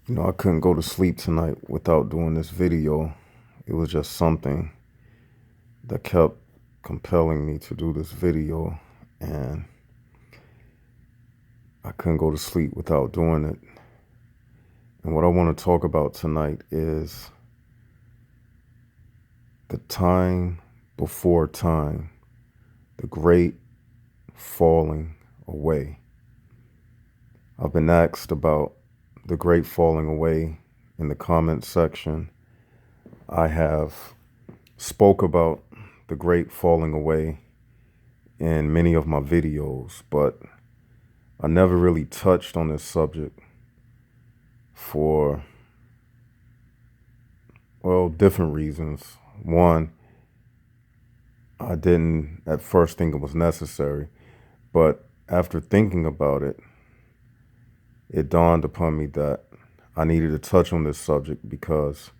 I couldn't go to sleep tonight without doing this video. It was just something that kept compelling me to do this video, and I couldn't go to sleep without doing it. And what I want to talk about tonight is the time before time, the great falling away. I've been asked about the great falling away in the comments section. I have spoke about the great falling away in many of my videos, but I never really touched on this subject for, different reasons. One, I didn't at first think it was necessary, but after thinking about it, it dawned upon me that I needed to touch on this subject because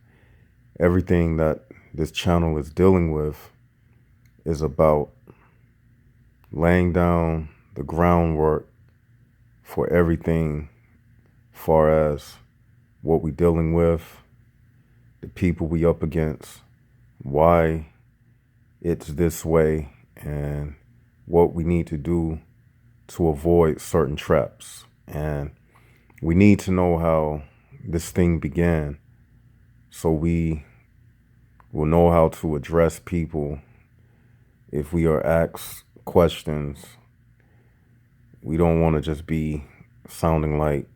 everything that this channel is dealing with is about laying down the groundwork for everything far as what we dealing with, the people we up against, why it's this way, and what we need to do to avoid certain traps. And we need to know how this thing began so we will know how to address people if we are asked questions. We don't want to just be sounding like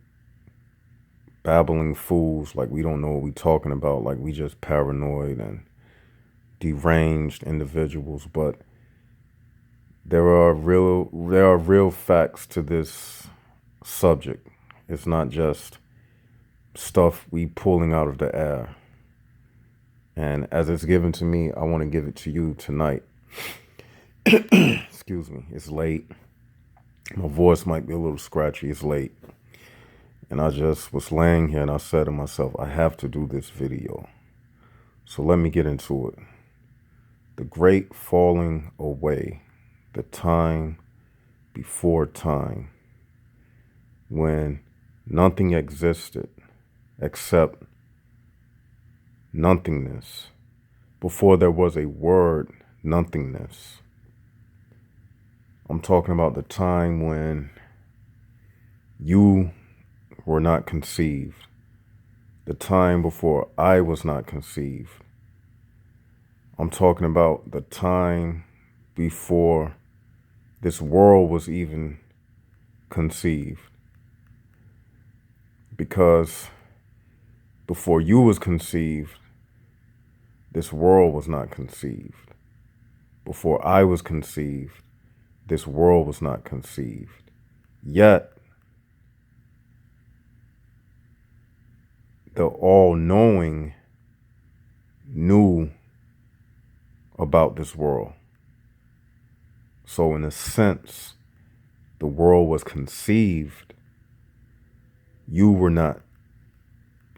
babbling fools, like we don't know what we're talking about, like we just paranoid and deranged individuals. But there are real facts to this subject. It's not just stuff we pulling out of the air. And as it's given to me, I want to give it to you tonight. Excuse me, it's late. My voice might be a little scratchy. It's late. And I just was laying here and I said to myself, I have to do this video. So let me get into it. The great falling away, the time before time, when nothing existed except nothingness, before there was a word, nothingness. I'm talking about the time when you were not conceived, the time before I was not conceived. I'm talking about the time before this world was even conceived. Because before you was conceived, this world was not conceived. Before I was conceived, this world was not conceived. Yet, the all-knowing knew about this world. So in a sense, the world was conceived. You were not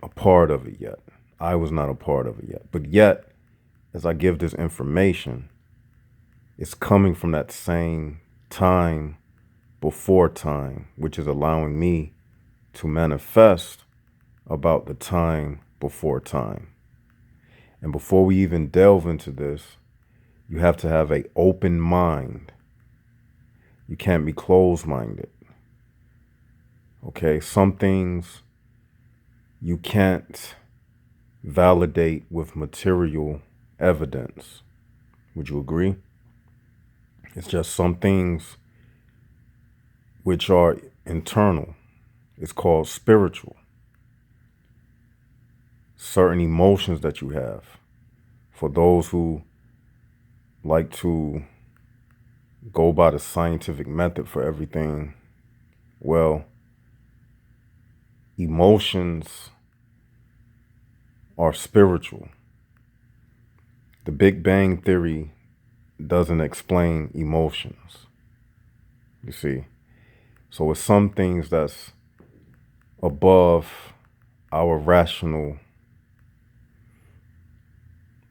a part of it yet. I was not a part of it yet. But yet, as I give this information, it's coming from that same time before time, which is allowing me to manifest about the time before time. And before we even delve into this, you have to have an open mind. You can't be closed-minded. Okay, some things you can't validate with material evidence. Would you agree? It's just some things which are internal. It's called spiritual. Certain emotions that you have. For those who like to go by the scientific method for everything, well, emotions are spiritual. The Big Bang Theory doesn't explain emotions, you see. So it's some things that's above our rational,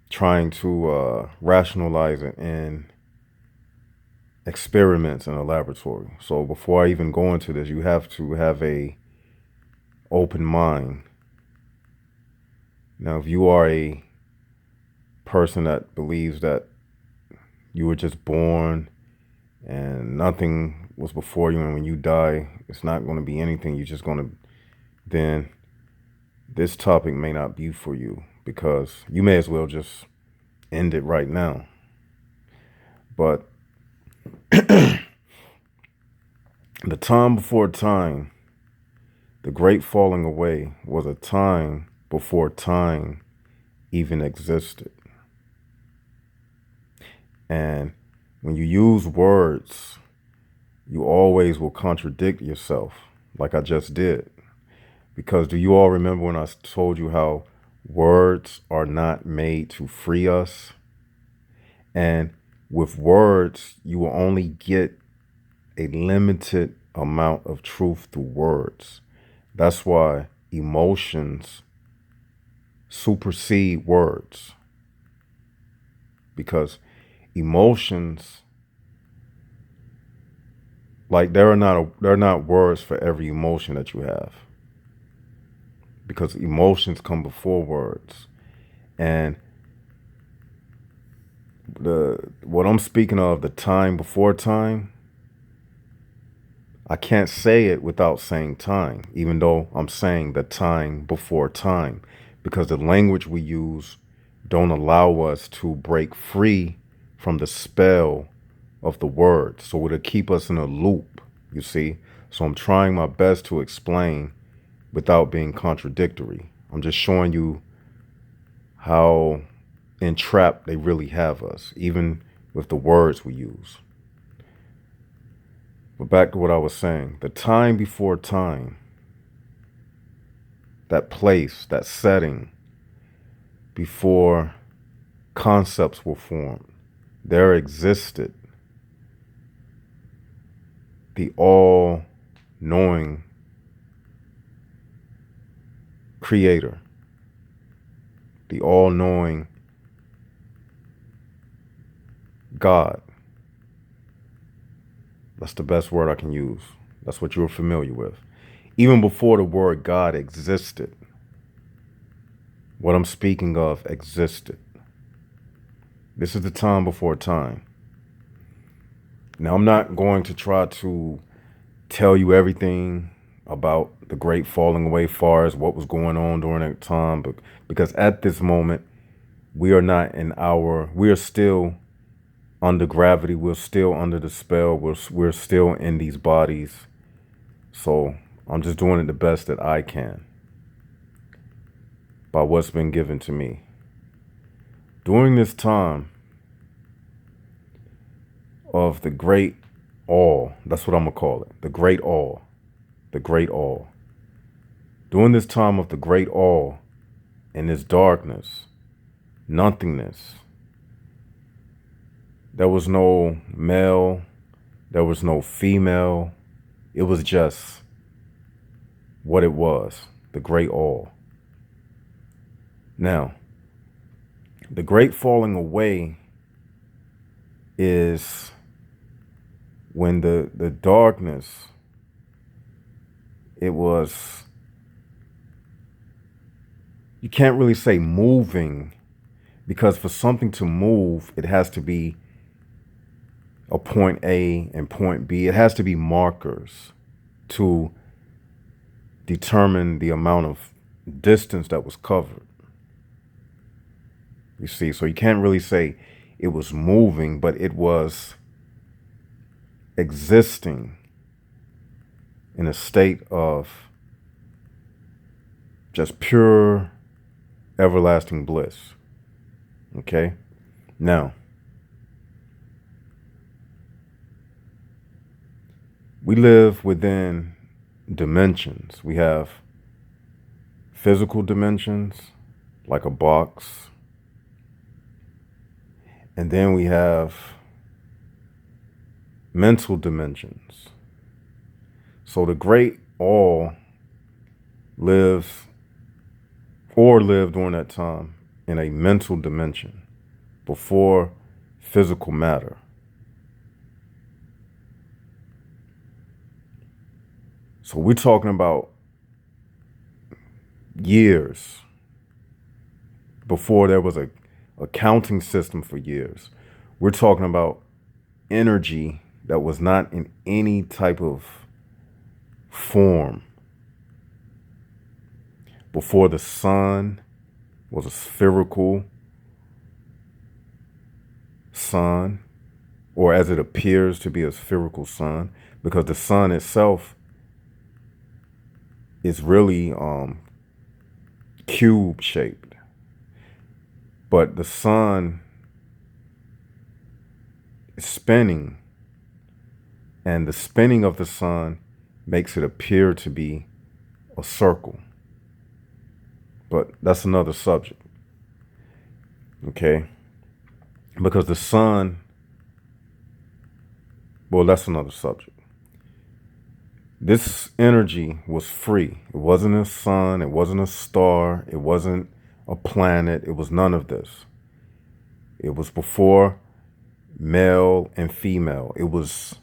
trying to rationalize it in experiments in a laboratory. So before I even go into this, you have to have a open mind. Now, if you are a person that believes that you were just born and nothing was before you, and when you die, it's not going to be anything, you're just going to, then this topic may not be for you, because you may as well just end it right now. But the time before time, the great falling away, was a time before time even existed. And when you use words, you always will contradict yourself, like I just did. Because do you all remember when I told you how words are not made to free us? And with words, you will only get a limited amount of truth through words. That's why emotions supersede words. Because emotions, like there are not words for every emotion that you have. Because emotions come before words. And what I'm speaking of, the time before time, I can't say it without saying time, even though I'm saying the time before time, because the language we use don't allow us to break free from the spell of the word. So it'll keep us in a loop, you see. So I'm trying my best to explain without being contradictory. I'm just showing you how entrapped they really have us, even with the words we use. But back to what I was saying, the time before time, that place, that setting, before concepts were formed, there existed the all-knowing creator, the all-knowing God. That's the best word I can use. That's what you're familiar with. Even before the word God existed, what I'm speaking of existed. This is the time before time. Now, I'm not going to try to tell you everything about the great falling away, far as what was going on during that time, but because at this moment, we are still under gravity. We're still under the spell. We're still in these bodies. So I'm just doing it the best that I can by what's been given to me. During this time of the great all, that's what I'm going to call it, the great all, the great all. During this time of the great all, in this darkness, nothingness, there was no male, there was no female. It was just what it was, the great all. Now, the great falling away is when the darkness, it was, you can't really say moving, because for something to move, it has to be a point A and point B. It has to be markers to determine the amount of distance that was covered. You see, so you can't really say it was moving, but it was existing in a state of just pure everlasting bliss. Okay? Now, we live within dimensions. We have physical dimensions, like a box. And then we have mental dimensions. So the great all lived during that time in a mental dimension before physical matter. So we're talking about years before there was a counting system for years. We're talking about energy that was not in any type of form. Before the sun was a spherical sun, or as it appears to be a spherical sun, because the sun itself is really cube shaped. But the sun is spinning, and the spinning of the sun makes it appear to be a circle. But that's another subject. Okay? Because the sun, well, that's another subject. This energy was free. It wasn't a sun, it wasn't a star, it wasn't a planet, it was none of this. It was before male and female. It was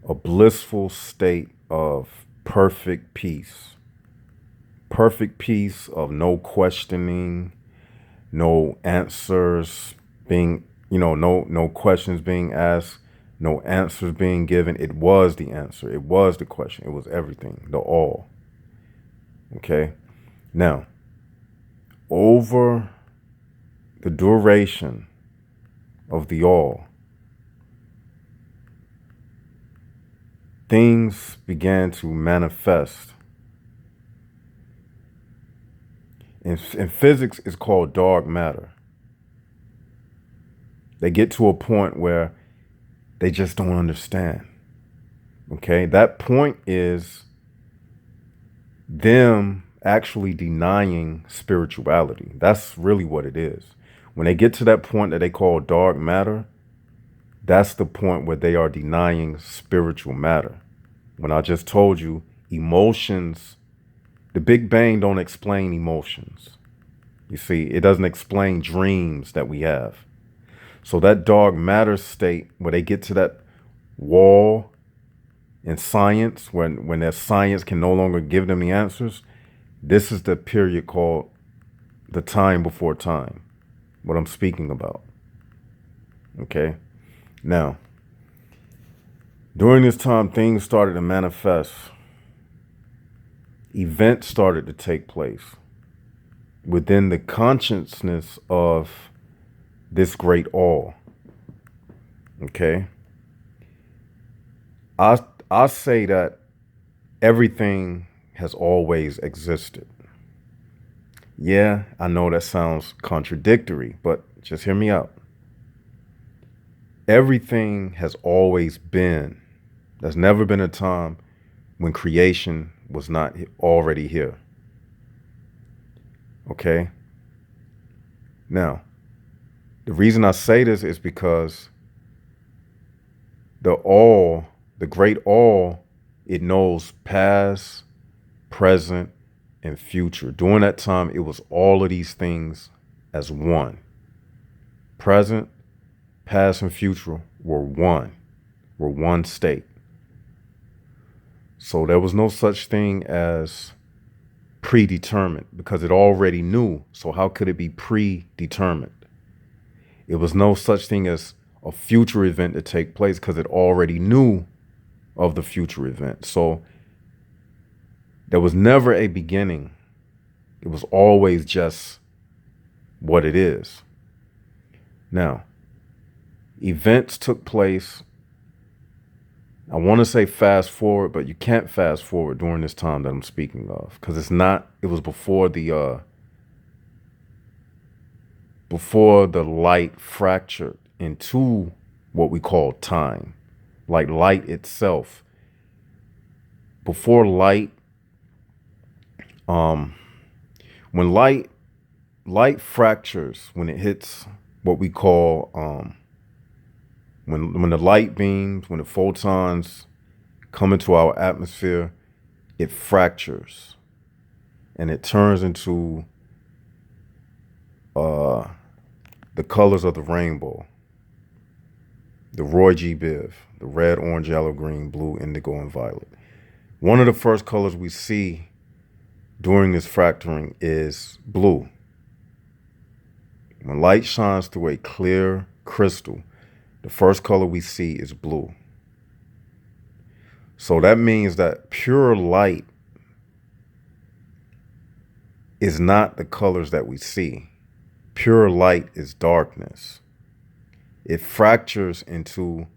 a blissful state of perfect peace. Perfect peace of no questioning, no answers being, no questions being asked, no answers being given. It was the answer. It was the question. It was everything, the all. Okay? Now, over the duration of the all, things began to manifest. In physics, it's called dark matter. They get to a point where they just don't understand. Okay? That point is them actually denying spirituality. That's really what it is. When they get to that point that they call dark matter, that's the point where they are denying spiritual matter. When I just told you, emotions, the Big Bang don't explain emotions. You see, it doesn't explain dreams that we have. So that dark matter state, where they get to that wall in science, when their science can no longer give them the answers, this is the period called the time before time, what I'm speaking about. Okay? Now, during this time, things started to manifest. Events started to take place within the consciousness of this great all. Okay? I say that everything has always existed. Yeah, I know that sounds contradictory, but just hear me out. Everything has always been. There's never been a time when creation was not already here. Okay? Now, the reason I say this is because the all, the great all, it knows past, present, and future. During that time, it was all of these things as one. Present, past, and future were one state. So there was no such thing as predetermined, because it already knew. So how could it be predetermined? It was no such thing as a future event to take place, because it already knew of the future event. So there was never a beginning. It was always just what it is. Now, events took place. I want to say fast forward, but you can't fast forward during this time that I'm speaking of, because it was before the light fractured into what we call time, like light itself. Before light, when light fractures, when it hits what we call, when the light beams, when the photons come into our atmosphere, it fractures and it turns into the colors of the rainbow. The Roy G. Biv, the red, orange, yellow, green, blue, indigo, and violet. One of the first colors we see during this fracturing is blue. When light shines through a clear crystal, the first color we see is blue. So that means that pure light is not the colors that we see. Pure light is darkness. It fractures into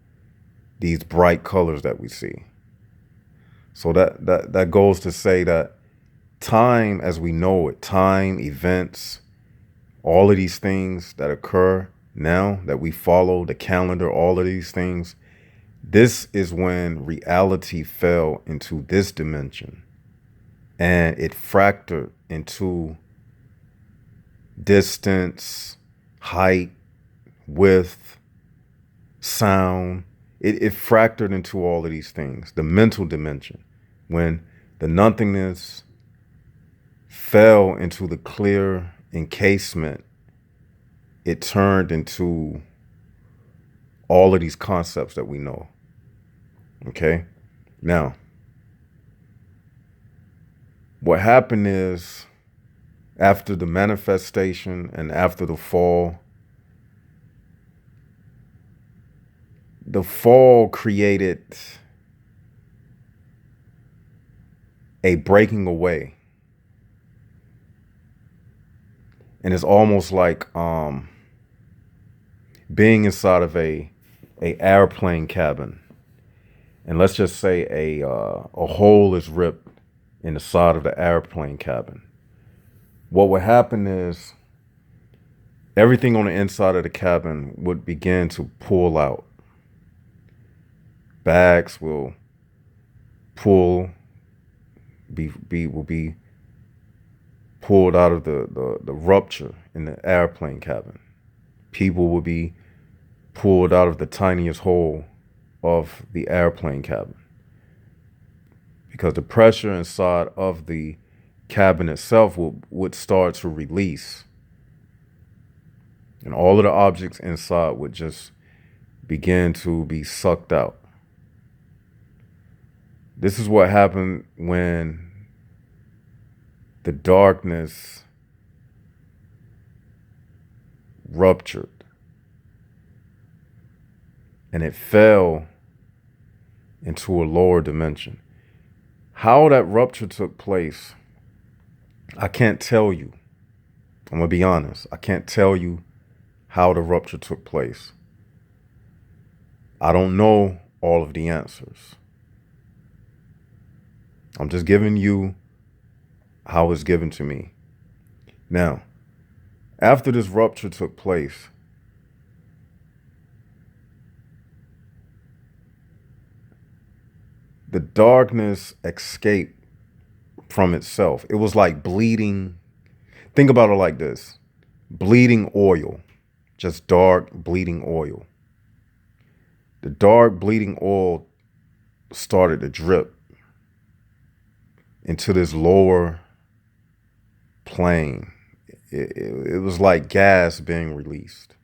these bright colors that we see. So that goes to say that time as we know it, time, events, all of these things that occur now that we follow, the calendar, all of these things, this is when reality fell into this dimension and it fractured into distance, height, width, sound. It fractured into all of these things. The mental dimension, when the nothingness fell into the clear encasement, it turned into all of these concepts that we know. Okay? Now, what happened is after the manifestation and after the fall created a breaking away. And it's almost like being inside of a airplane cabin. And let's just say a hole is ripped in the side of the airplane cabin. What would happen is everything on the inside of the cabin would begin to pull out. Bags will pull, will be pulled out of the rupture in the airplane cabin. People will be pulled out of the tiniest hole of the airplane cabin because the pressure inside of the cabin itself would start to release, and all of the objects inside would just begin to be sucked out. This is what happened when the darkness ruptured and it fell into a lower dimension. How that rupture took place, I can't tell you. I'm going to be honest. I can't tell you how the rupture took place. I don't know all of the answers. I'm just giving you how it's given to me. Now, after this rupture took place, the darkness escaped from itself. It was like bleeding. Think about it like this. Bleeding oil. Just dark bleeding oil. The dark bleeding oil started to drip into this lower plane. It was like gas being released.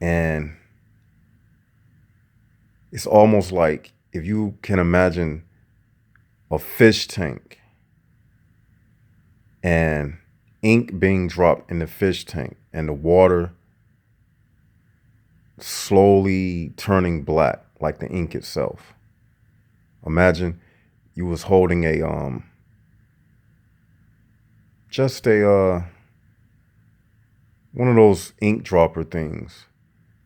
And it's almost like if you can imagine a fish tank and ink being dropped in the fish tank and the water slowly turning black like the ink itself. Imagine you was holding a one of those ink dropper things,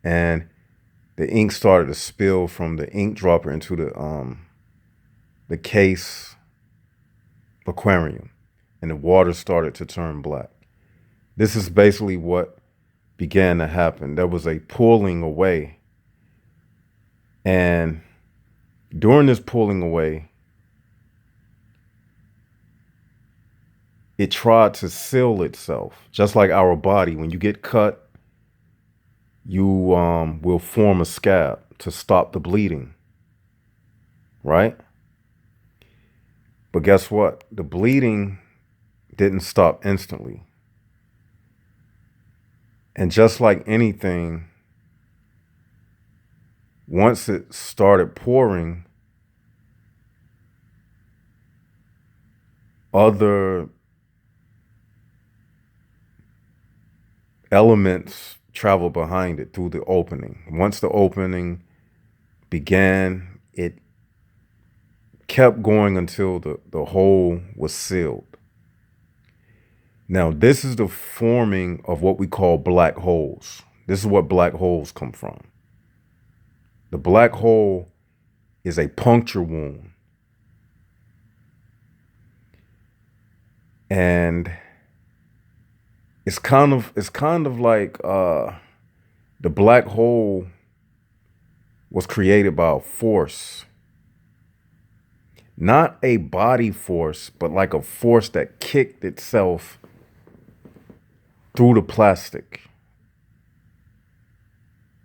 and the ink started to spill from the ink dropper into the case aquarium, and the water started to turn black. This is basically what began to happen. There was a pulling away, and during this pulling away, it tried to seal itself, just like our body. When you get cut, you will form a scab to stop the bleeding, right? But guess what? The bleeding didn't stop instantly. And just like anything, once it started pouring, other elements travel behind it through the opening. Once the opening began, it kept going until the hole was sealed. Now, this is the forming of what we call black holes. This is what black holes come from. The black hole is a puncture wound. And it's kind of like the black hole was created by a force. Not a body force, but like a force that kicked itself through the plastic.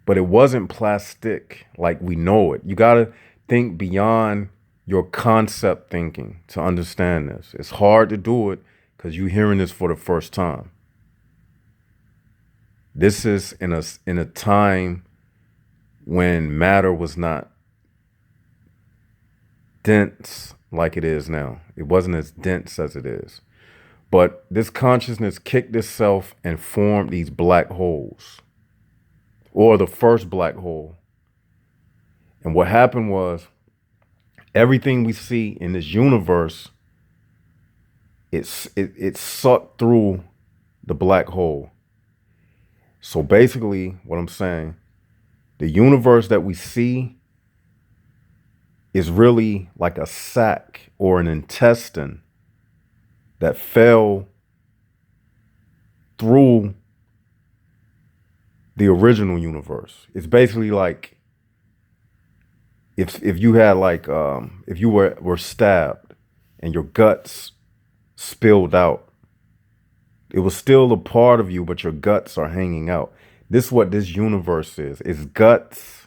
But it wasn't plastic like we know it. You got to think beyond your concept thinking to understand this. It's hard to do it because you're hearing this for the first time. This is in a time when matter was not dense like it is now. It wasn't as dense as it is. But this consciousness kicked itself and formed these black holes, or the first black hole. And what happened was everything we see in this universe, it sucked through the black hole. So basically what I'm saying, the universe that we see is really like a sac or an intestine that fell through the original universe. It's basically like if you had like if you were stabbed and your guts spilled out. It was still a part of you, but your guts are hanging out. This is what this universe is. It's guts,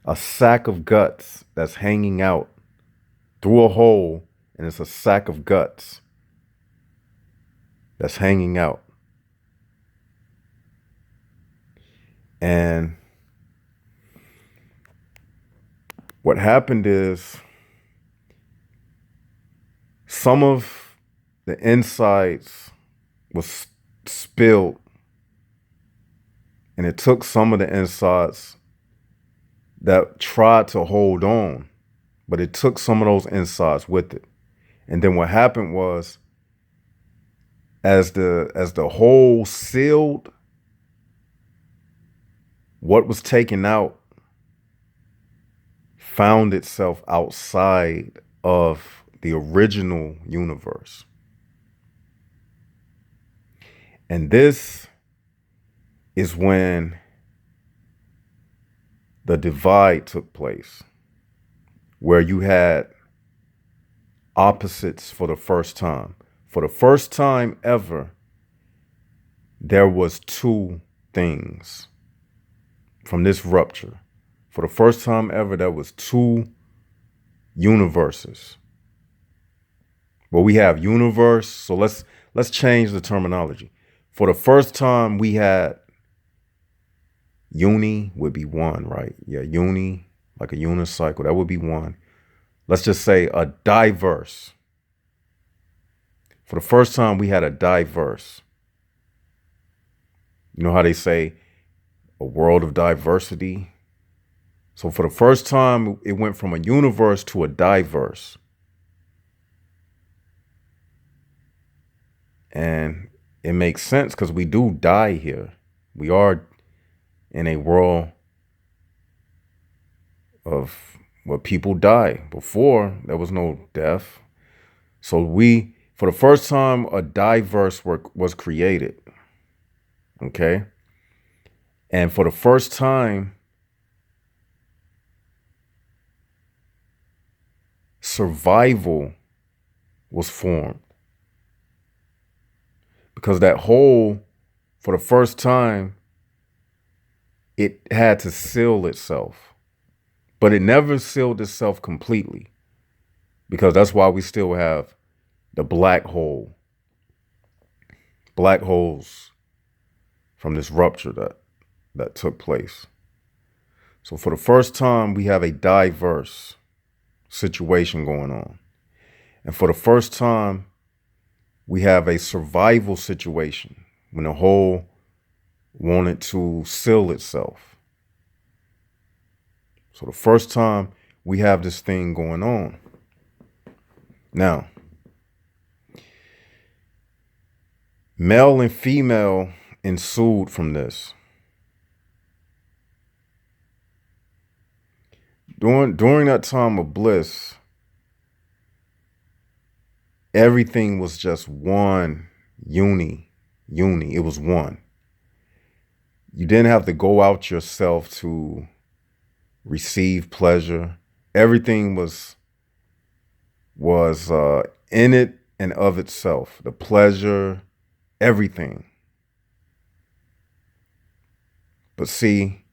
a sack of guts that's hanging out through a hole, and it's a sack of guts that's hanging out. And what happened is some of the insides was spilled, and it took some of the insides that tried to hold on, but it took some of those insides with it. And then what happened was, as the hole sealed, what was taken out found itself outside of the original universe. And this is when the divide took place, where you had opposites for the first time. For the first time ever, there was two things from this rupture. For the first time ever, there was two universes. Well, we have universe, so let's change the terminology. For the first time, we had uni would be one, right? Yeah, uni, like a unicycle, that would be one. Let's just say a diverse. For the first time, we had a diverse. You know how they say a world of diversity? So for the first time, it went from a universe to a diverse. And it makes sense because we do die here. We are in a world of where people die. Before, there was no death. So for the first time, a diverse was created. Okay? And for the first time, survival was formed. Because that hole, for the first time, it had to seal itself. But it never sealed itself completely. Because that's why we still have the black hole. Black holes from this rupture that took place. So for the first time, we have a diverse situation going on. And for the first time, we have a survival situation when the hole wanted to seal itself. So the first time we have this thing going on. Now, male and female ensued from this. During that time of bliss, everything was just one uni. It was one. You didn't have to go out yourself to receive pleasure. Everything was in it and of itself. The pleasure, everything. But see,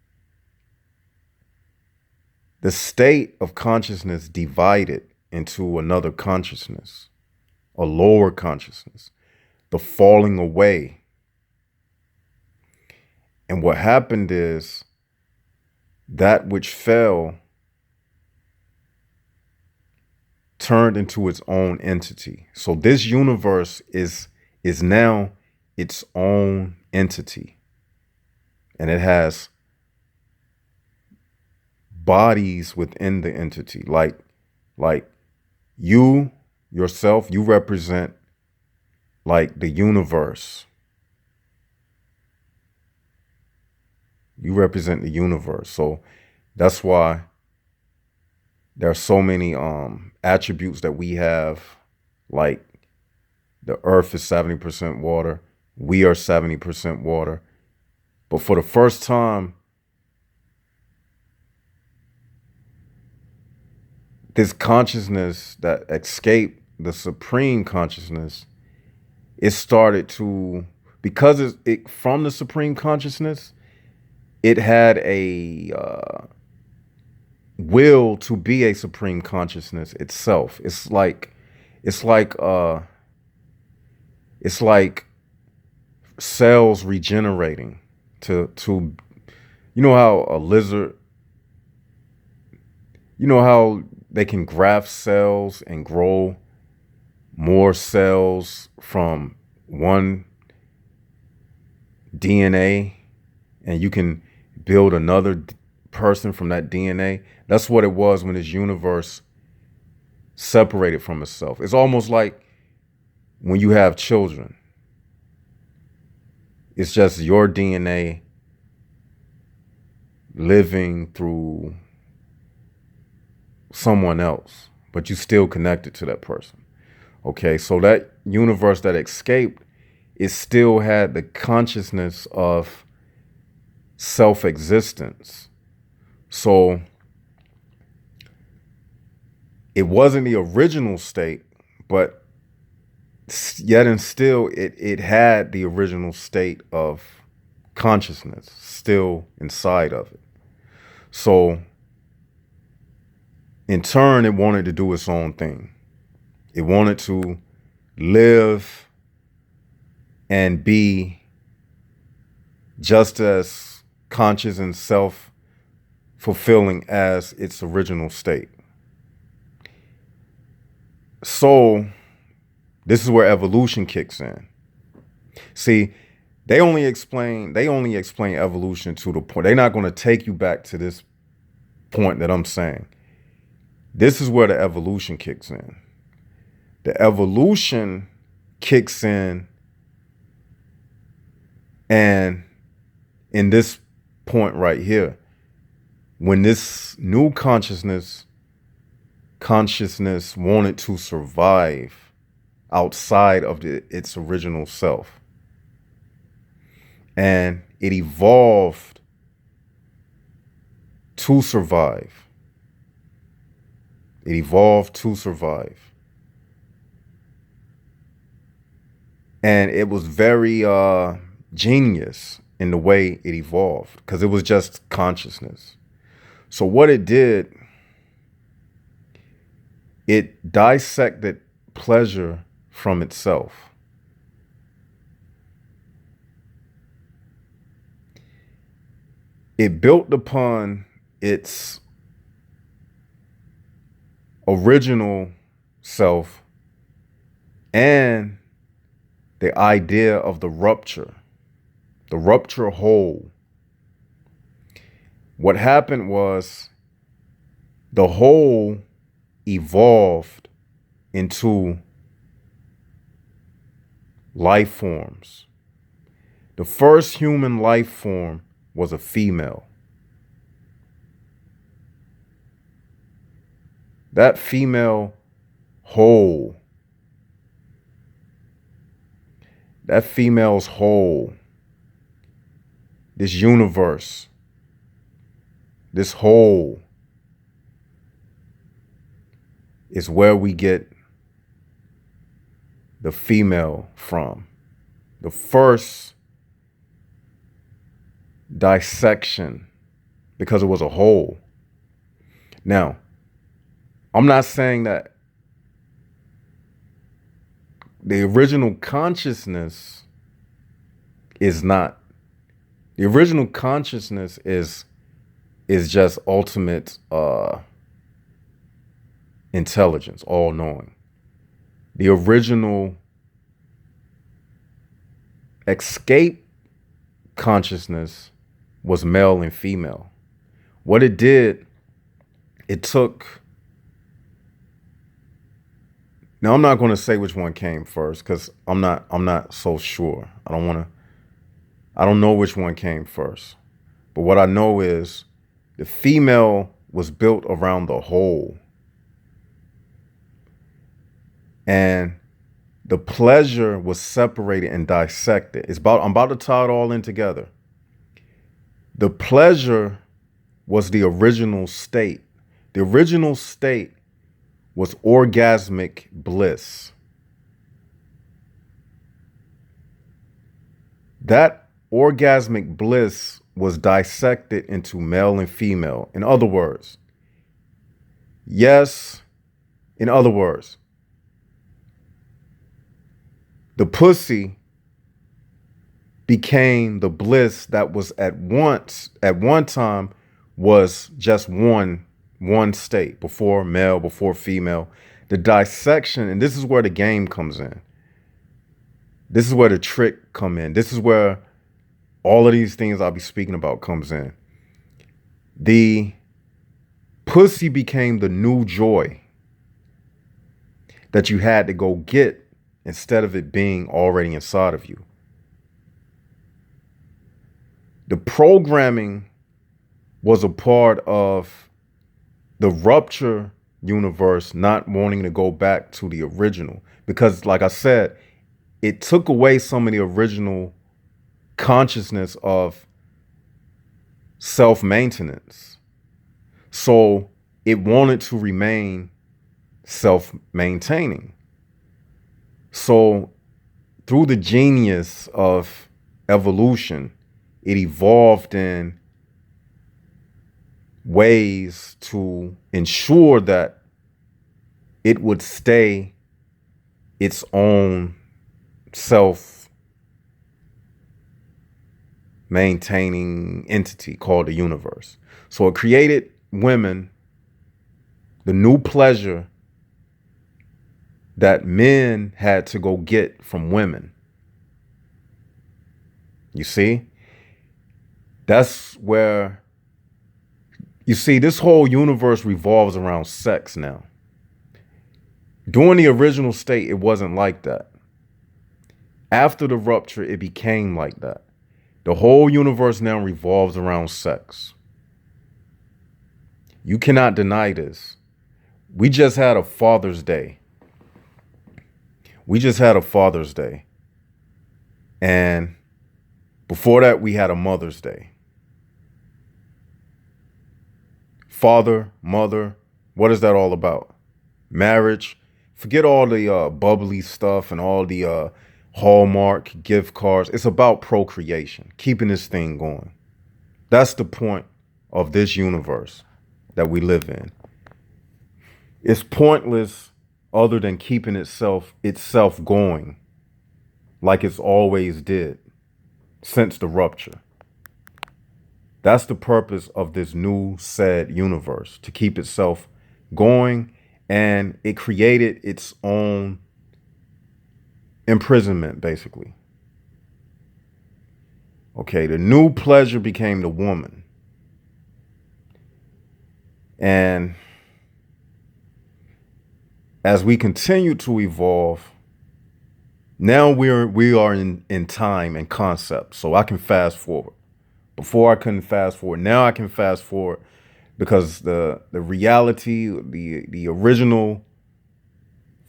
the state of consciousness divided into another consciousness, a lower consciousness, the falling away. And what happened is that which fell turned into its own entity. So this universe is now its own entity. And it has bodies within the entity. Like you yourself, you represent like the universe. You represent the universe. So that's why there are so many attributes that we have, like the earth is 70% water. We are 70% water. But for the first time, this consciousness that escaped the supreme consciousness, it started to, because it from the supreme consciousness, it had a will to be a supreme consciousness itself. It's like cells regenerating to you know how a lizard, you know how they can graft cells and grow more cells from one DNA, and you can build another person from that DNA. That's what it was when this universe separated from itself. It's almost like when you have children. It's just your DNA living through someone else, but you still connected to that person. Okay, so that universe that escaped, it still had the consciousness of self-existence. So it wasn't the original state, but yet and still it had the original state of consciousness still inside of it. So in turn, it wanted to do its own thing. It wanted to live and be just as conscious and self-fulfilling as its original state. So this is where evolution kicks in. See, they only explain evolution to the point. They're not going to take you back to this point that I'm saying. This is where the evolution kicks in. The evolution kicks in, and in this point right here, when this new consciousness wanted to survive outside of its original self, and it evolved to survive. It evolved to survive. And it was very genius in the way it evolved, because it was just consciousness. So what it did, it dissected pleasure from itself. It built upon its original self and the idea of the rupture. the rupture hole. What happened was the hole evolved into life forms. The first human life form was a female. That female whole, that female's whole, this universe, this whole is where we get the female from. The first dissection, because it was a whole. Now, I'm not saying that the original consciousness is not. The original consciousness is just ultimate intelligence, all knowing. The original escape consciousness was male and female. What it did, it took. Now I'm not going to say which one came first because I'm not so sure. I don't know which one came first. But what I know is the female was built around the whole. And the pleasure was separated and dissected. I'm about to tie it all in together. The pleasure was the original state. The original state was orgasmic bliss. That orgasmic bliss was dissected into male and female. In other words, the pussy became the bliss that was at one time was just one state, before male, before female. The dissection, and this is where the game comes in. This is where the trick come in. This is where all of these things I'll be speaking about comes in. The pussy became the new joy that you had to go get instead of it being already inside of you. The programming was a part of the rupture universe not wanting to go back to the original. Because, like I said, it took away some of the original consciousness of self-maintenance. So it wanted to remain self-maintaining. So through the genius of evolution, it evolved in ways to ensure that it would stay its own self-maintaining entity called the universe. So it created women, the new pleasure that men had to go get from women. You see? That's where, you see, this whole universe revolves around sex now. During the original state, it wasn't like that. After the rupture, it became like that. The whole universe now revolves around sex. You cannot deny this. We just had a Father's Day. And before that, we had a Mother's Day. Father, mother, what is that all about? Marriage. Forget all the bubbly stuff and all the Hallmark gift cards. It's about procreation, keeping this thing going. That's the point of this universe that we live in. It's pointless other than keeping itself going like it's always did since the rupture. That's the purpose of this new said universe, to keep itself going, and it created its own imprisonment, basically. Okay, the new pleasure became the woman. And as we continue to evolve, now we are in time and concept. So I can fast forward. Before I couldn't fast forward. Now I can fast forward because the reality, the original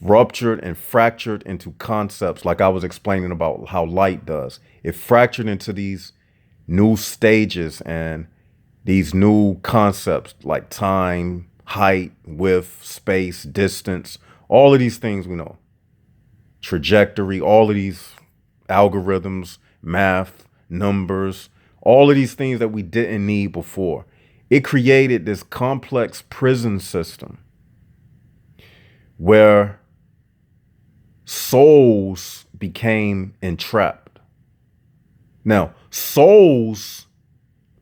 ruptured and fractured into concepts, like I was explaining about how light does. It fractured into these new stages and these new concepts like time, height, width, space, distance, all of these things we know, trajectory, all of these algorithms, math, numbers, all of these things that we didn't need before. It created this complex prison system where souls became entrapped. Now, souls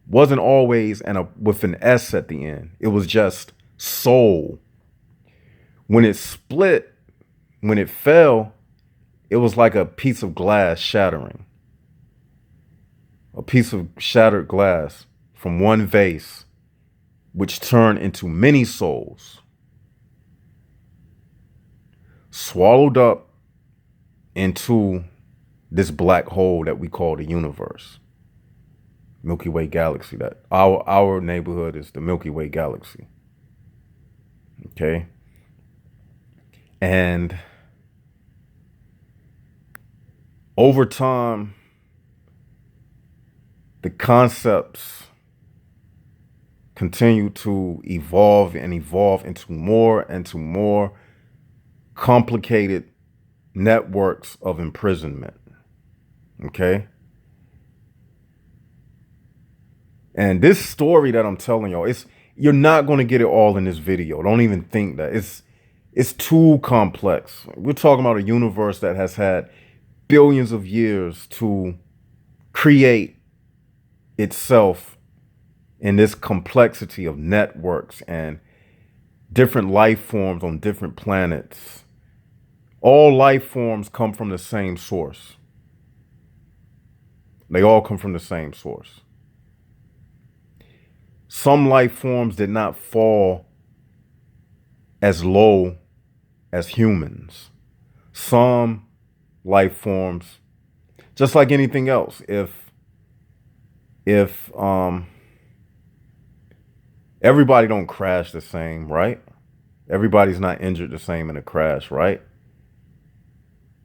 wasn't always with an S at the end. It was just soul. When it split, when it fell, it was like a piece of glass shattering. A piece of shattered glass from one vase, which turned into many souls, swallowed up into this black hole that we call the universe. Milky Way galaxy. That our neighborhood is the Milky Way galaxy. Okay. And over time, the concepts continue to evolve and evolve into more complicated networks of imprisonment. Okay. And this story that I'm telling y'all, you're not going to get it all in this video. Don't even think that. It's too complex. We're talking about a universe that has had billions of years to create itself in this complexity of networks and different life forms on different planets. All life forms come from the same source. They all come from the same source. Some life forms did not fall as low as humans. Some life forms, just like anything else, if everybody don't crash the same, right? Everybody's not injured the same in a crash, right?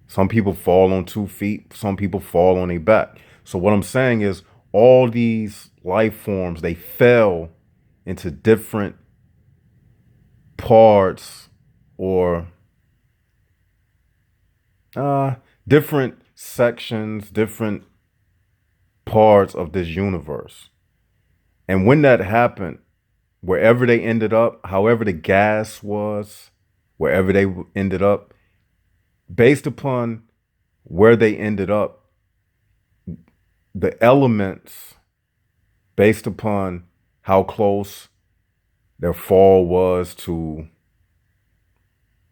Some people fall on 2 feet, some people fall on their back. So what I'm saying is all these life forms, they fell into different parts or different sections, different parts of this universe. And when that happened, wherever they ended up, however the gas was, wherever they ended up, based upon where they ended up, the elements, based upon how close their fall was to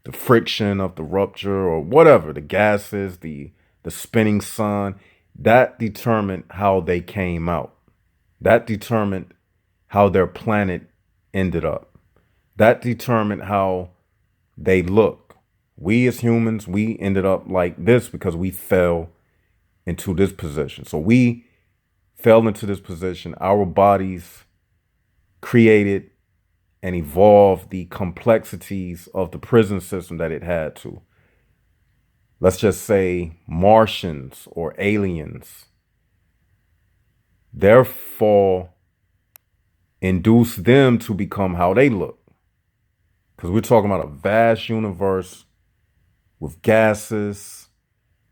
the friction of the rupture or whatever, the gases, the spinning sun, that determined how they came out. That determined how their planet ended up. That determined how they look. We as humans, we ended up like this because we fell into this position. So we fell into this position. Our bodies created and evolved the complexities of the prison system that it had to. Let's just say Martians or aliens. Their fall induced them to become how they look. Because we're talking about a vast universe with gases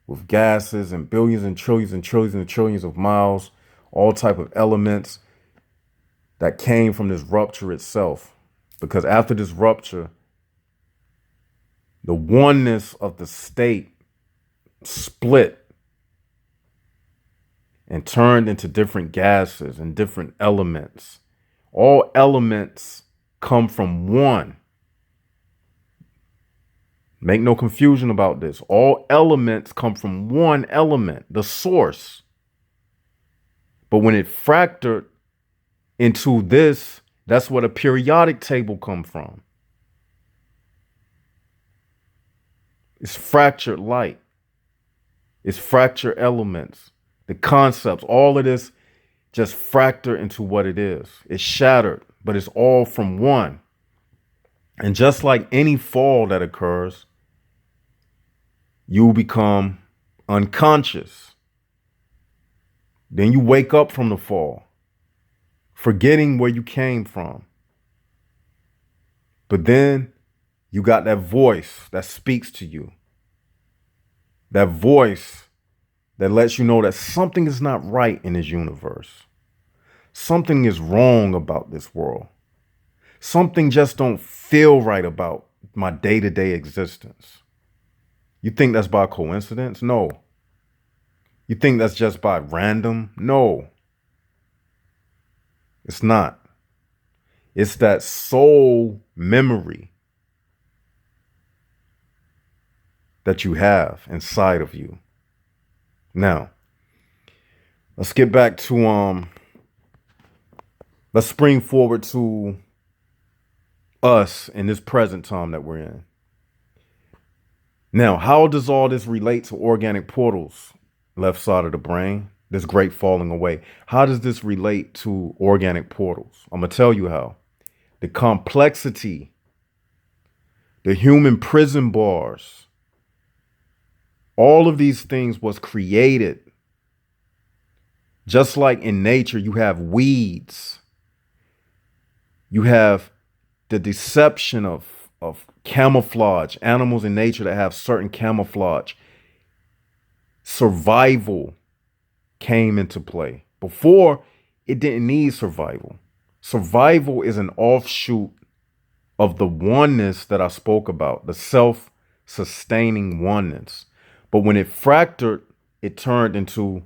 and billions and trillions and trillions and trillions of miles, all type of elements that came from this rupture itself. Because after this rupture, the oneness of the state split and turned into different gases and different elements. All elements come from one. Make no confusion about this. All elements come from one element, the source. But when it fractured into this, that's where the periodic table come from. It's fractured light. It's fractured elements. The concepts, all of this just fracture into what it is. It's shattered, but it's all from one. And just like any fall that occurs, you become unconscious. Then you wake up from the fall, forgetting where you came from. But then you got that voice that speaks to you. That voice that lets you know that something is not right in this universe. Something is wrong about this world. Something just don't feel right about my day-to-day existence. You think that's by coincidence? No. You think that's just by random? No. It's not. It's that soul memory that you have inside of you. Now, let's get back to let's spring forward to us in this present time that we're in. Now, how does all this relate to organic portals, left side of the brain, this great falling away? How does this relate to organic portals? I'm going to tell you how. The complexity, the human prison bars, all of these things was created. Just like in nature, you have weeds. You have the deception of camouflage, animals in nature that have certain camouflage. Survival came into play. Before, it didn't need survival. Survival is an offshoot of the oneness that I spoke about, the self-sustaining oneness. But when it fractured, it turned into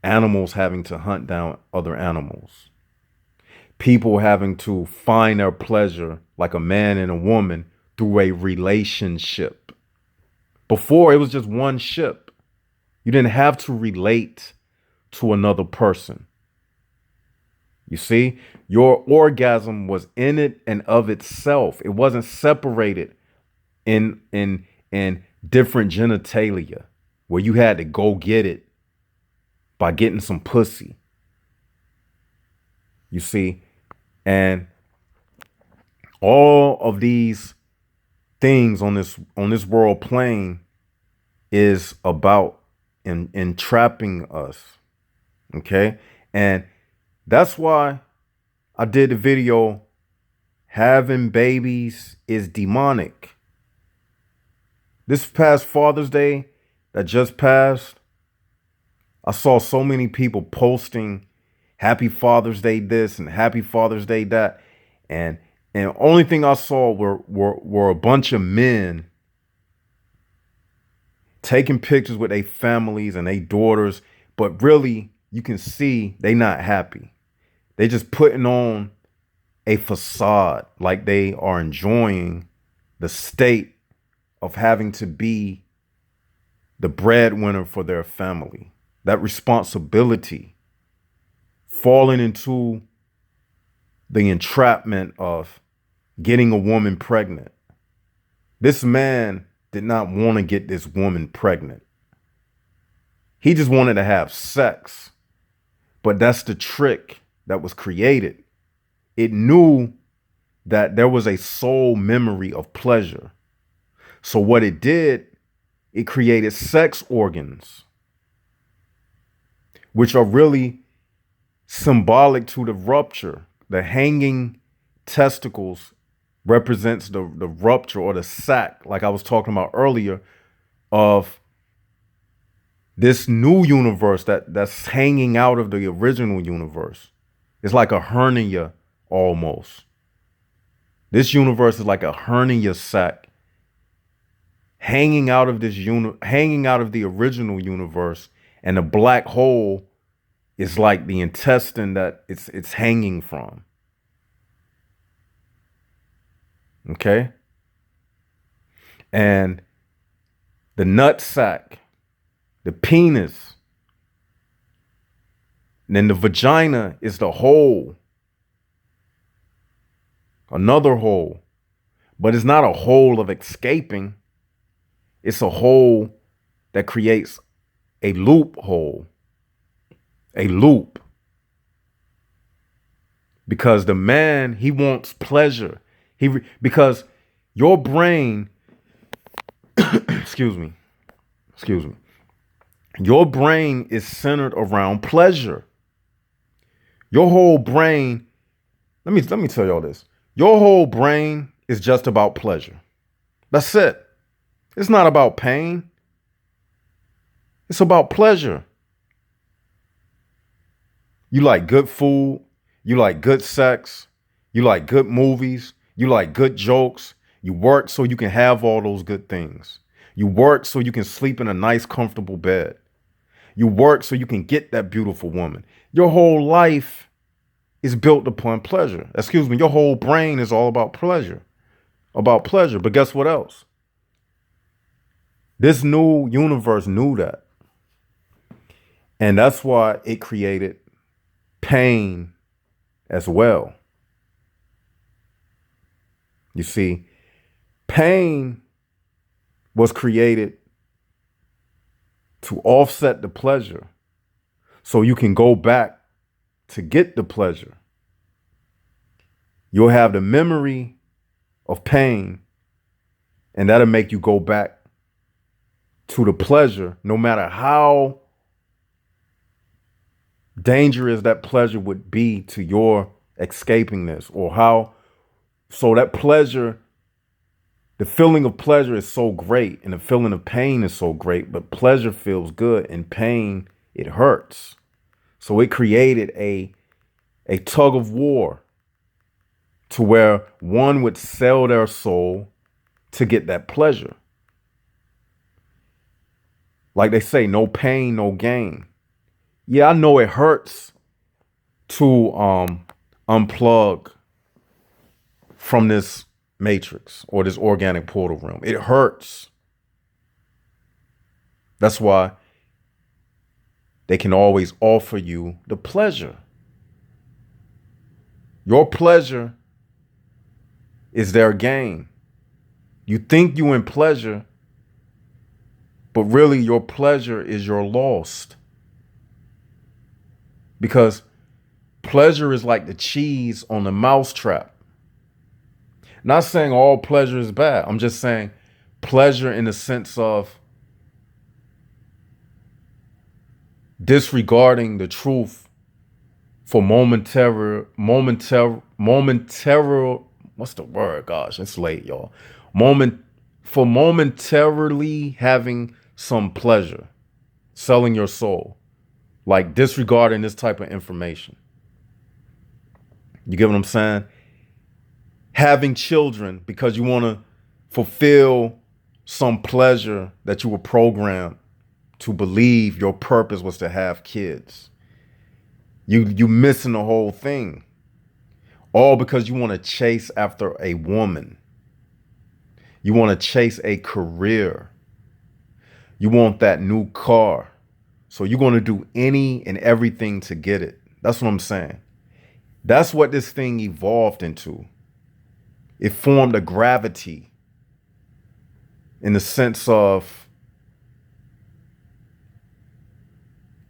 animals having to hunt down other animals. People having to find their pleasure like a man and a woman through a relationship. Before, it was just one ship. You didn't have to relate to another person. You see, your orgasm was in it and of itself. It wasn't separated in different genitalia where you had to go get it by getting some pussy. You see, and all of these things on this world plane is about entrapping us. Okay? And that's why I did the video, having babies is demonic. This past Father's Day that just passed, I saw so many people posting Happy Father's Day this and Happy Father's Day that. And the only thing I saw were a bunch of men taking pictures with their families and their daughters. But really, you can see they not happy. They just putting on a facade like they are enjoying the state of having to be the breadwinner for their family. That responsibility, falling into the entrapment of getting a woman pregnant. This man did not want to get this woman pregnant. He just wanted to have sex. But that's the trick that was created. It knew that there was a soul memory of pleasure. So what it did, it created sex organs, which are really symbolic to the rupture. The hanging testicles represents the rupture or the sac, like I was talking about earlier, of this new universe that's hanging out of the original universe. It's like a hernia almost. This universe is like a hernia sac hanging out of hanging out of the original universe, and the black hole is like the intestine that it's hanging from. Okay? And the nut sack, the penis, And then the vagina is the hole, another hole. But it's not a hole of escaping. It's a hole that creates a loophole, a loop. Because the man, he wants pleasure. Because your brain, excuse me, your brain is centered around pleasure. Your whole brain, let me tell y'all this. Your whole brain is just about pleasure. That's it. It's not about pain. It's about pleasure. You like good food. You like good sex. You like good movies. You like good jokes. You work so you can have all those good things. You work so you can sleep in a nice, comfortable bed. You work so you can get that beautiful woman. Your whole life is built upon pleasure. Excuse me, your whole brain is all about pleasure. About pleasure. But guess what else? This new universe knew that. And that's why it created pain as well. You see, pain was created to offset the pleasure so you can go back to get the pleasure. You'll have the memory of pain, and that'll make you go back to the pleasure, no matter how dangerous that pleasure would be to your escaping this, or how, so that pleasure, the feeling of pleasure is so great and the feeling of pain is so great, but pleasure feels good and pain, it hurts. So it created a tug of war to where one would sell their soul to get that pleasure. Like they say, no pain, no gain. Yeah, I know it hurts to unplug from this matrix or this organic portal realm. It hurts. That's why they can always offer you the pleasure. Your pleasure is their gain. You think you in pleasure, but really your pleasure is your lost. Because pleasure is like the cheese on the mousetrap. Not saying all pleasure is bad. I'm just saying pleasure in the sense of disregarding the truth for momentary, what's the word? Gosh, it's late, y'all. For momentarily having some pleasure, selling your soul, like disregarding this type of information. You get what I'm saying? Having children because you want to fulfill some pleasure that you were programmed to believe your purpose was to have kids. You missing the whole thing. All because you want to chase after a woman. You want to chase a career. You want that new car. So you're going to do any and everything to get it. That's what I'm saying. That's what this thing evolved into. It formed a gravity in the sense of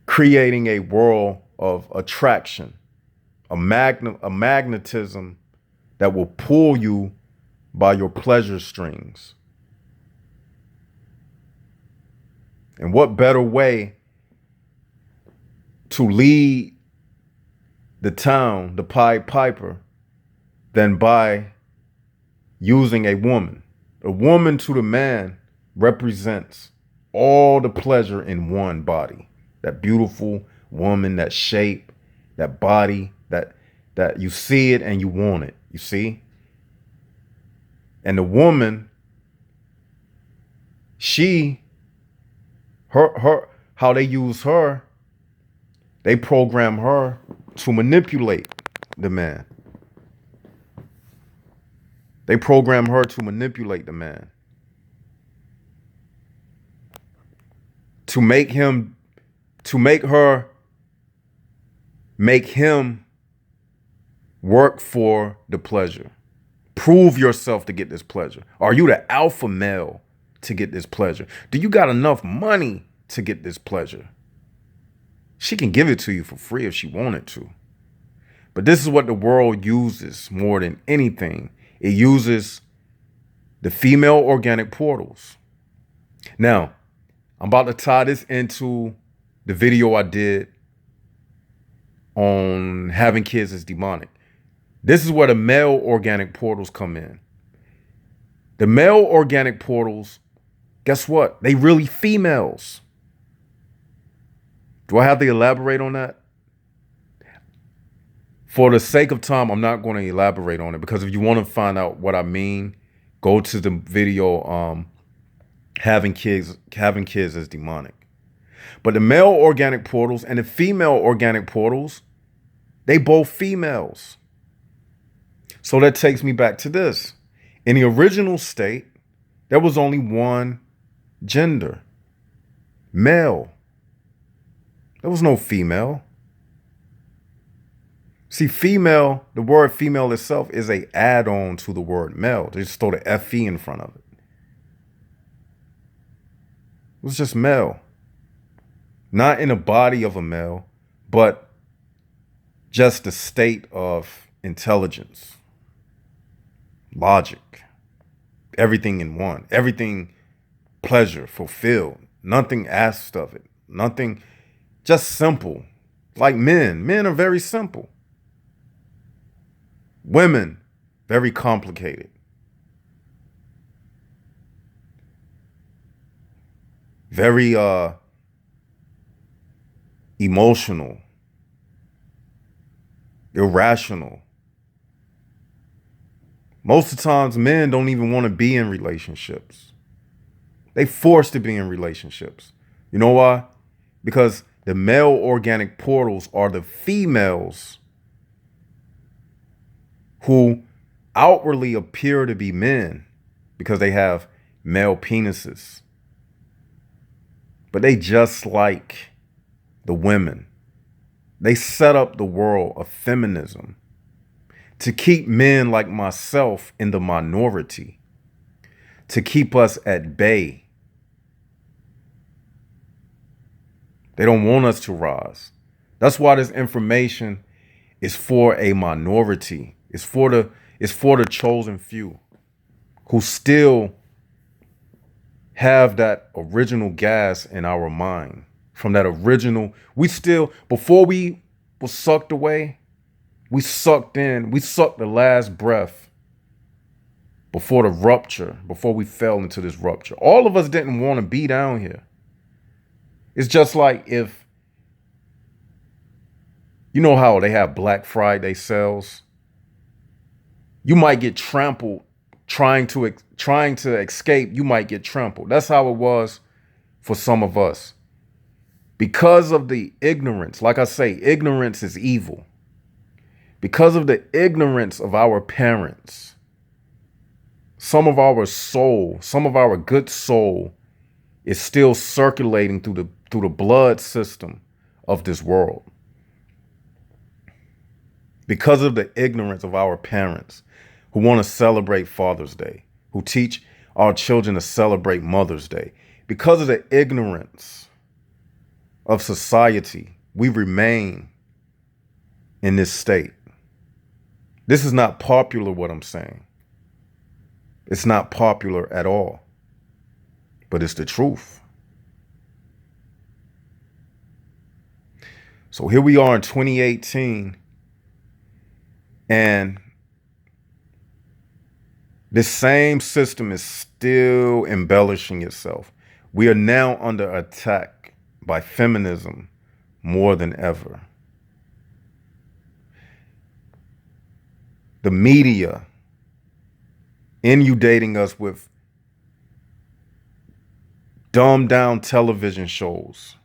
creating a world of attraction, a magnetism that will pull you by your pleasure strings. And what better way to lead the town, the Pied Piper, than by using a woman? A woman to the man represents all the pleasure in one body. That beautiful woman, that shape, that body, that you see it and you want it, you see? And the woman, her, how they use her, they program her to manipulate the man. They program her to manipulate the man. To make her make him work for the pleasure. Prove yourself to get this pleasure. Are you the alpha male to get this pleasure? Do you got enough money to get this pleasure? She can give it to you for free if she wanted to. But this is what the world uses more than anything. It uses the female organic portals. Now, I'm about to tie this into the video I did on having kids is demonic. This is where the male organic portals come in. The male organic portals, guess what? They really females. Do I have to elaborate on that? For the sake of time, I'm not going to elaborate on it, because if you want to find out what I mean, go to the video having kids is demonic. But the male organic portals and the female organic portals, they both females. So that takes me back to this. In the original state, there was only one gender, male. There was no female. See, female, the word female itself is a add-on to the word male. They just throw the FE in front of it. It was just male. Not in the body of a male, but just the state of intelligence, logic, everything in one, everything pleasure, fulfilled, nothing asked of it, nothing, just simple. Like men. Men are very simple. Women, very complicated. Very emotional, irrational. Most of the times, men don't even want to be in relationships. They forced to be in relationships. You know why? Because the male organic portals are the females who outwardly appear to be men because they have male penises. But they just like the women. They set up the world of feminism to keep men like myself in the minority, to keep us at bay. They don't want us to rise. That's why this information is for a minority. It's for the chosen few who still have that original gas in our mind. From that original, before we were sucked away, we sucked the last breath before the rupture, before we fell into this rupture. All of us didn't want to be down here. It's just like if, you know how they have Black Friday sales? You might get trampled trying to escape. You might get trampled. That's how it was for some of us. Because of the ignorance, like I say, ignorance is evil. Because of the ignorance of our parents, some of our soul, some of our good soul is still circulating through the blood system of this world. Because of the ignorance of our parents who want to celebrate Father's Day, who teach our children to celebrate Mother's Day. Because of the ignorance of society, we remain in this state. This is not popular, what I'm saying. It's not popular at all, but it's the truth. So here we are in 2018, and this same system is still embellishing itself. We are now under attack by feminism more than ever. The media inundating us with dumbed down television shows.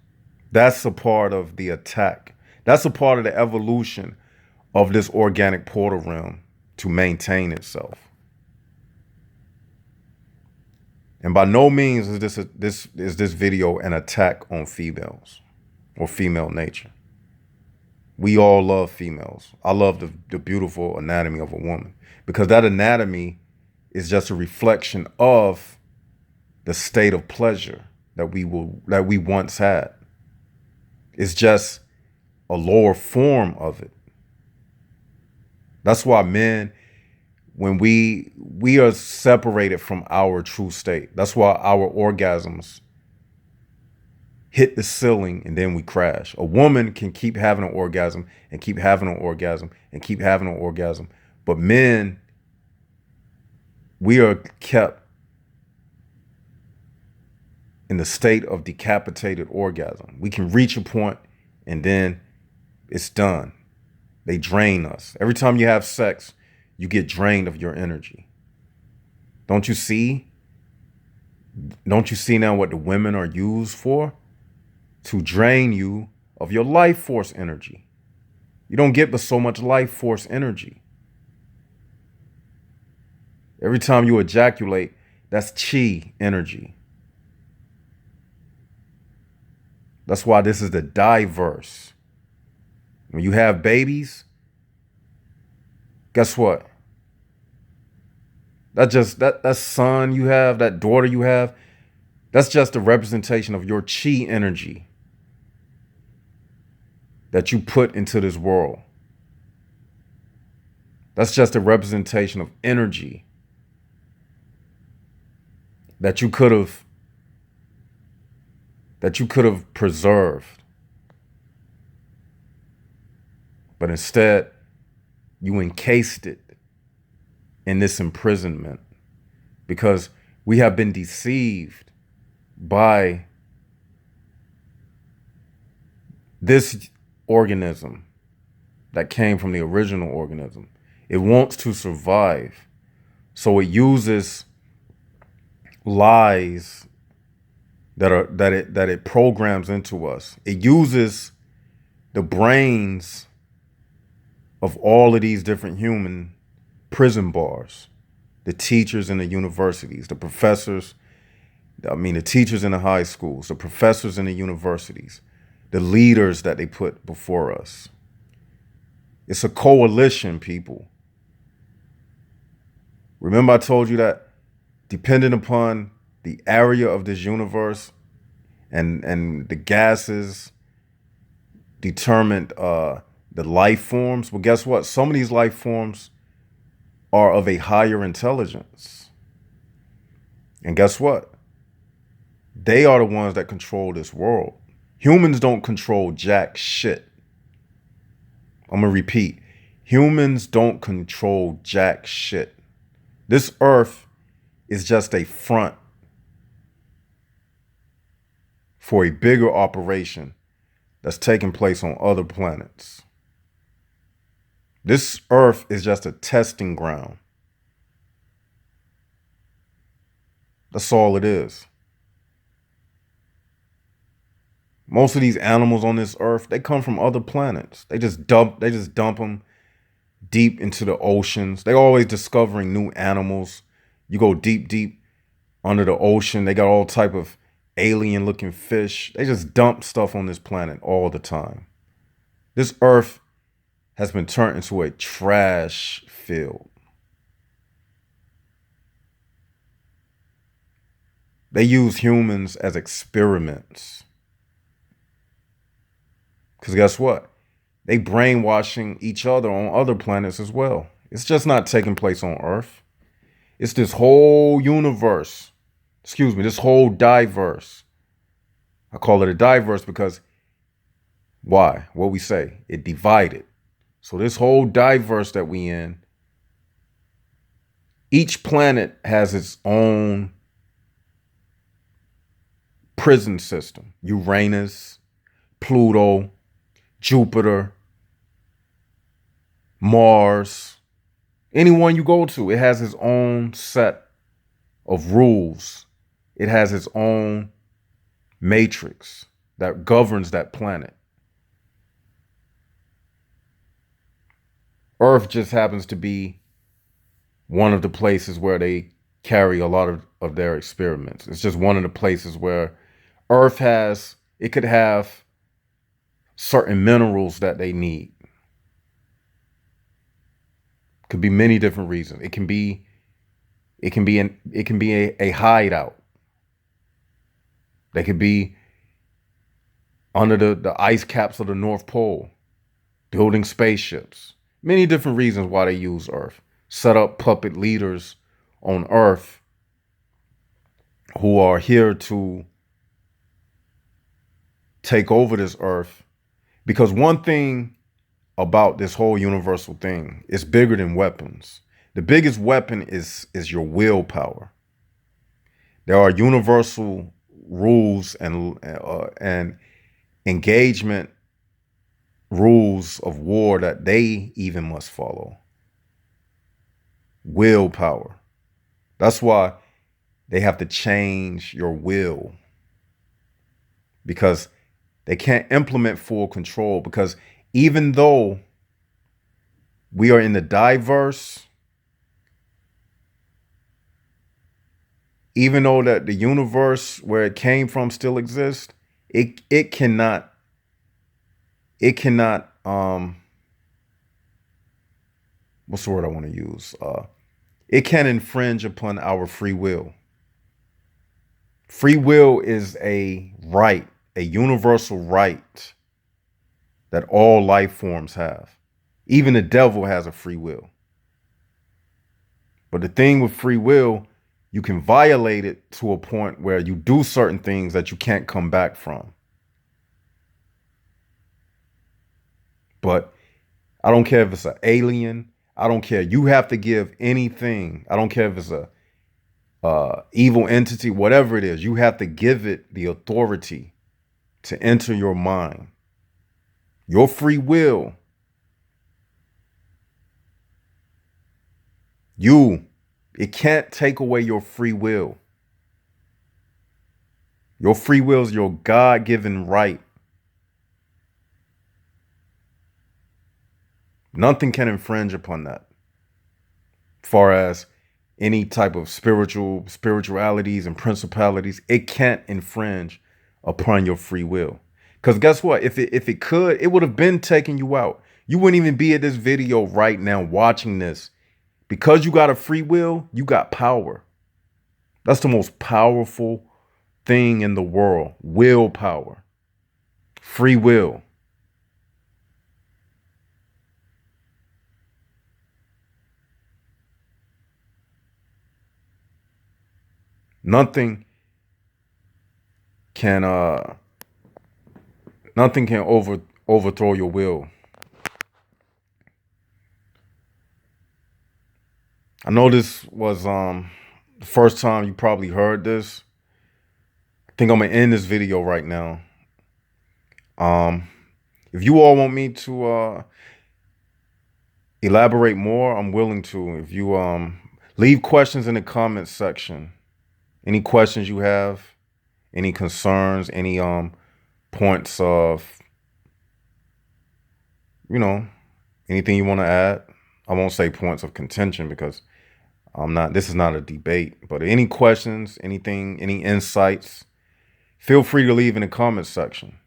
That's a part of the attack. That's a part of the evolution of this organic portal realm to maintain itself. And by no means is this video an attack on females or female nature. We all love females. I love the beautiful anatomy of a woman because that anatomy is just a reflection of the state of pleasure that we once had. It's just a lower form of it. That's why men, when we are separated from our true state. That's why our orgasms hit the ceiling and then we crash. A woman can keep having an orgasm and keep having an orgasm and keep having an orgasm. But men, we are kept in the state of decapitated orgasm. We can reach a point and then it's done. They drain us. Every time you have sex, you get drained of your energy. Don't you see? Don't you see now what the women are used for? To drain you of your life force energy. You don't get but so much life force energy. Every time you ejaculate, that's chi energy. That's why this is the diverse. When you have babies, guess what? That son you have, that daughter you have, that's just a representation of your chi energy that you put into this world. That's just a representation of energy that you could have preserved. But instead, you encased it in this imprisonment because we have been deceived by this organism that came from the original organism. It wants to survive. So it uses lies that it programs into us. It uses the brains of all of these different human prison bars, the teachers in the universities, the professors, the teachers in the high schools, the professors in the universities, the leaders that they put before us. It's a coalition, people. Remember I told you that depending upon the area of this universe and the gases determined the life forms. Well, guess what? Some of these life forms are of a higher intelligence. And guess what? They are the ones that control this world. Humans don't control jack shit. I'm going to repeat. Humans don't control jack shit. This earth is just a front for a bigger operation that's taking place on other planets. This earth is just a testing ground. That's all it is. Most of these animals on this earth, they come from other planets. They just dump them deep into the oceans. They're always discovering new animals. You go deep under the ocean. They got all type of alien looking fish. They just dump stuff on this planet all the time. This earth has been turned into a trash field. They use humans as experiments. Because guess what? They brainwashing each other on other planets as well. It's just not taking place on Earth. It's this whole universe. This whole diverse. I call it a diverse because why? What we say? It divided. So this whole diverse that we in, each planet has its own prison system. Uranus, Pluto, Jupiter, Mars, anyone you go to, it has its own set of rules. It has its own matrix that governs that planet. Earth just happens to be one of the places where they carry a lot of their experiments. It's just one of the places where Earth could have certain minerals that they need. Could be many different reasons. It can be a hideout. They could be under the ice caps of the North Pole, building spaceships. Many different reasons why they use Earth. Set up puppet leaders on Earth who are here to take over this Earth. Because one thing about this whole universal thing, it's bigger than weapons. The biggest weapon is your willpower. There are universal rules and engagement rules of war that they even must follow. Willpower. That's why they have to change your will, because they can't implement full control. Because even though we are in the diverse, even though that the universe where it came from still exists, it cannot what's the word I want to use? It can infringe upon our free will. Free will is a right, a universal right that all life forms have. Even the devil has a free will. But the thing with free will, you can violate it to a point where you do certain things that you can't come back from. But I don't care if it's an alien. I don't care. You have to give anything. I don't care if it's a evil entity, whatever it is. You have to give it the authority to enter your mind. Your free will. It can't take away your free will. Your free will is your God-given right. Nothing can infringe upon that. Far as any type of spiritualities and principalities, it can't infringe upon your free will. Because guess what? If it could, it would have been taking you out. You wouldn't even be at this video right now watching this. Because you got a free will, you got power. That's the most powerful thing in the world. Willpower. Free will. Nothing can overthrow your will. I know this was the first time you probably heard this. I think I'm gonna end this video right now. If you all want me to elaborate more, I'm willing to. If you leave questions in the comments section, any questions you have, any concerns, any points of, anything you want to add. I won't say points of contention because this is not a debate, but any questions, anything, any insights, feel free to leave in the comments section.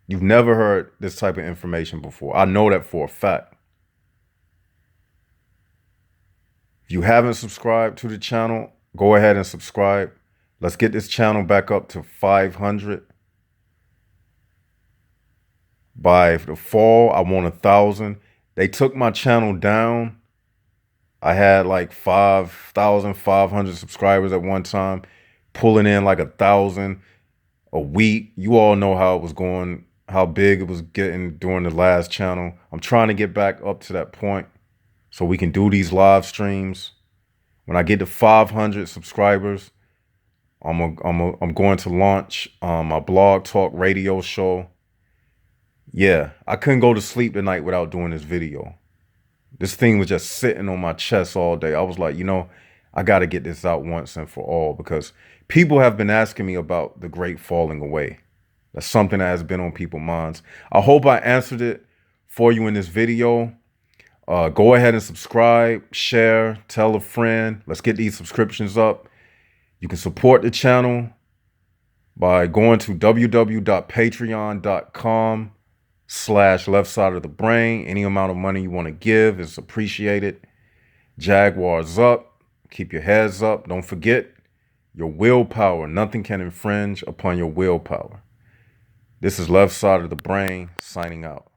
You've never heard this type of information before. I know that for a fact. If you haven't subscribed to the channel, go ahead and subscribe. Let's get this channel back up to 500. By the fall, I want 1,000. They took my channel down. I had like 5,500 subscribers at one time, pulling in like 1,000 a week. You all know how it was going, how big it was getting during the last channel. I'm trying to get back up to that point so we can do these live streams. When I get to 500 subscribers, I'm going to launch my blog talk radio show. Yeah, I couldn't go to sleep tonight without doing this video. This thing was just sitting on my chest all day. I was like, I got to get this out once and for all, because people have been asking me about the great falling away. That's something that has been on people's minds. I hope I answered it for you in this video. Go ahead and subscribe, share, tell a friend. Let's get these subscriptions up. You can support the channel by going to www.patreon.com slash left side of the brain. Any amount of money you want to give is appreciated. Jaguars up. Keep your heads up. Don't forget your willpower. Nothing can infringe upon your willpower. This is left side of the brain signing out.